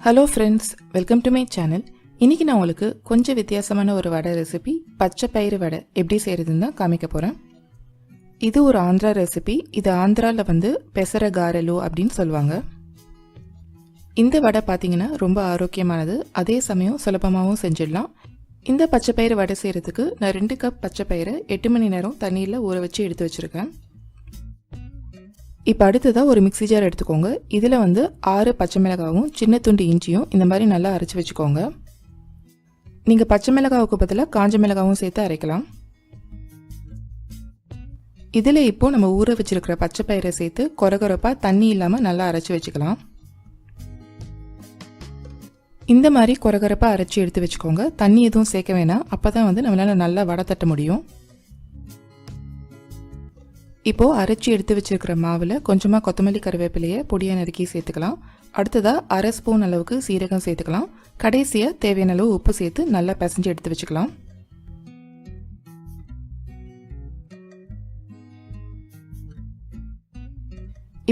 Hello friends, welcome to my channel. இன்றைக்கி நான் உங்களுக்கு கொஞ்சம் வித்தியாசமான ஒரு வடை ரெசிபி, பச்சை பயிறு வடை எப்படி செய்கிறதுன்னு தான் காமிக்க போகிறேன். இது ஒரு ஆந்திரா ரெசிபி. இது ஆந்திராவில் பெசர garelu அப்படின்னு சொல்லுவாங்க. இந்த வடை பார்த்திங்கன்னா ரொம்ப ஆரோக்கியமானது, அதே சமயம் சுலபமாகவும் செஞ்சிடலாம். இந்த பச்சை பயிறு வடை செய்கிறதுக்கு நான் 2 கப் பச்சை பயிரை 8 மணி நேரம் தண்ணீரில் ஊற வச்சு எடுத்து வச்சுருக்கேன். இப்போ அடுத்ததாக ஒரு மிக்ஸி ஜார் எடுத்துக்கோங்க. இதில் 6 பச்சை மிளகாவும் சின்ன துண்டு இஞ்சியும் இந்த மாதிரி நல்லா அரைச்சி வச்சுக்கோங்க. நீங்கள் பச்சை மிளகாவுக்கு பதிலாக காஞ்ச மிளகாவும் சேர்த்து அரைக்கலாம். இதில் இப்போது நம்ம ஊற வச்சுருக்கிற பச்சை பயிரை சேர்த்து கொரகொரப்பாக தண்ணி இல்லாமல் நல்லா அரைச்சி வச்சுக்கலாம். இந்த மாதிரி கொரகொரப்பாக அரைச்சி எடுத்து வச்சுக்கோங்க. தண்ணி எதுவும் சேர்க்க வேணாம், அப்போ தான் நம்மளால் நல்லா வடை தட்ட முடியும். இப்போது அரைச்சி எடுத்து வச்சுருக்கிற மாவில் கொஞ்சமாக கொத்தமல்லி கருவேப்பிலையை பொடியாக நறுக்கி சேர்த்துக்கலாம். அடுத்ததாக 1/2 ஸ்பூன் அளவுக்கு சீரகம் சேர்த்துக்கலாம். கடைசியாக தேவையான அளவு உப்பு சேர்த்து நல்லா பிசைஞ்சு எடுத்து வச்சுக்கலாம்.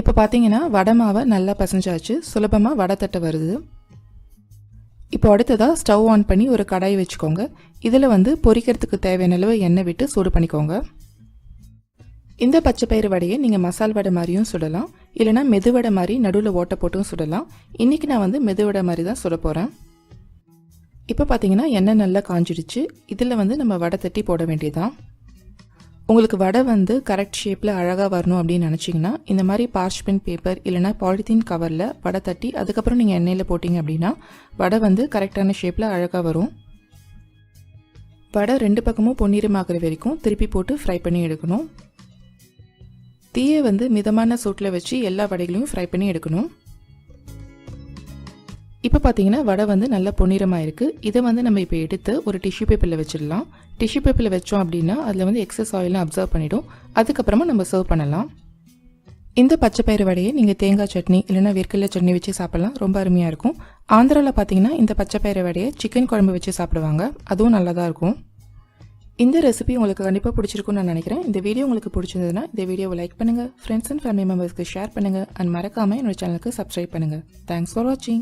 இப்போ பார்த்தீங்கன்னா வடை மாவை நல்லா பிசைஞ்சாச்சு, சுலபமாக வடை தட்ட வருது. இப்போ அடுத்ததாக ஸ்டவ் ஆன் பண்ணி ஒரு கடாய் வச்சுக்கோங்க. இதில் பொரிக்கிறதுக்கு தேவையான அளவு எண்ணெய் விட்டு சூடு பண்ணிக்கோங்க. இந்த பச்சை பயிறு வடையை நீங்கள் மசால் வடை மாதிரியும் சுடலாம், இல்லைனா மெது வடை மாதிரி நடுவில் ஓட்டை போட்டும் சுடலாம். இன்றைக்கி நான் மெது வடை மாதிரி தான் சுட போகிறேன். இப்போ பார்த்தீங்கன்னா எண்ணெய் நல்லா காஞ்சிடுச்சு. இதில் நம்ம வடை தட்டி போட வேண்டியதான். உங்களுக்கு வடை கரெக்ட் ஷேப்பில் அழகாக வரணும் அப்படின்னு நினச்சிங்கன்னா இந்த மாதிரி பார்ச்மெண்ட் பேப்பர் இல்லைனா பாலித்தீன் கவரில் வடை தட்டி அதுக்கப்புறம் நீங்கள் எண்ணெயில் போட்டிங்க அப்படின்னா வடை கரெக்டான ஷேப்பில் அழகாக வரும். வடை 2 பக்கமும் பொன்னிறமாகிற வரைக்கும் திருப்பி போட்டு ஃப்ரை பண்ணி எடுக்கணும். தீயை மிதமான சூட்டில் வச்சு எல்லா வடைகளையும் ஃப்ரை பண்ணி எடுக்கணும். இப்போ பார்த்தீங்கன்னா வடை நல்லா பொன்னிறமாக இருக்குது. இதை நம்ம இப்போ எடுத்து ஒரு டிஷ்யூ பேப்பரில் வச்சிடலாம். டிஷ்யூ பேப்பரில் வச்சோம் அப்படின்னா அதில் எக்ஸஸ் ஆயிலாம் அப்சர்வ் பண்ணிவிடும். அதுக்கப்புறமா நம்ம சர்வ் பண்ணலாம். இந்த பச்சை பயிறு வடையை நீங்கள் தேங்காய் சட்னி இல்லைனா வேர்க்கடலை சட்னி வச்சு சாப்பிட்லாம், ரொம்ப அருமையாக இருக்கும். ஆந்திராவில் பார்த்தீங்கன்னா இந்த பச்சை பயிறு வடையை சிக்கன் குழம்பு வச்சு சாப்பிடுவாங்க, அதுவும் நல்லா தான் இருக்கும். இந்த ரெசிபி உங்களுக்கு கண்டிப்பாக பிடிச்சிருக்குன்னு நான் நினைக்கிறேன். இந்த வீடியோ உங்களுக்கு பிடிச்சிருந்ததுன்னா இந்த வீடியோவை லைக் பண்ணுங்கள், ஃப்ரெண்ட்ஸ் அண்ட் ஃபேமிலி மெம்பர்ஸ்க்கு ஷேர் பண்ணுங்கள், அண்ட் மறக்காமல் என்னோட சேனலுக்கு சப்ஸ்கிரைப் பண்ணுங்கள். தேங்க்ஸ் ஃபார் வாட்சிங்.